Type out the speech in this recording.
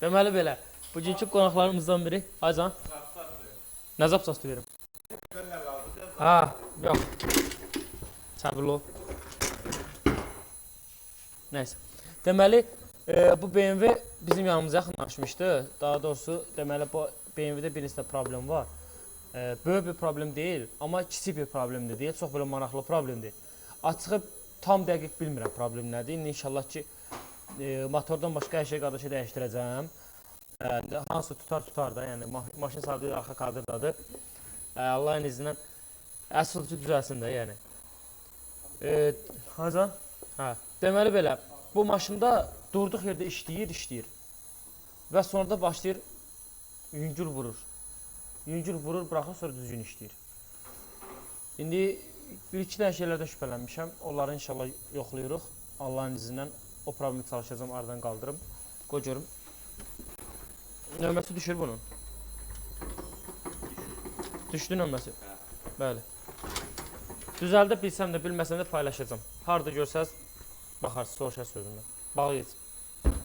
Deməli belə, bugünkü qonaqlarımızdan biri Aycan. Nə zap sası verim? Ha, yox. Səbirli ol. Nəysə. Deməli, bu BMW bizim yanımıza yaxınlaşmışdı. Daha doğrusu, deməli, bu BMW-də bir neçə problem var. Böyük bir problem deyil, amma kiçik bir problem də deyil. Çox belə maraqlı problemdir. Açığı tam dəqiq bilmirəm problem nədir. İndi inşallah ki, motordan başqa hər şey qardaşı dəyişdirəcəm. Hansı tutar da, yəni maşın sadəcə arxa kadrdadır. Allahın izindən əsl ki, düzəlsin də, yəni. Hacan? Hə. Deməli belə, bu maşında durduq yerdə işləyir. Və sonra da başlayır, yüngül vurur. Yüngül vurur, bıraxır, sonra düzgün işləyir. İndi bir-iki dənə şeylərdən şübhələnmişəm. Onları inşallah yoxlayırıq. Allahın izindən o problemi çalışacağım, aradan qaldırım. Qoy görüm. Nömrəsi düşür bunun. Düşdü nömrəsi. Bəli. Düzəldə bilsəm də, bilməsəm də paylaşacağım. Harada görsəz, baxarsınız, soruşar sözümdən. Bağı geç.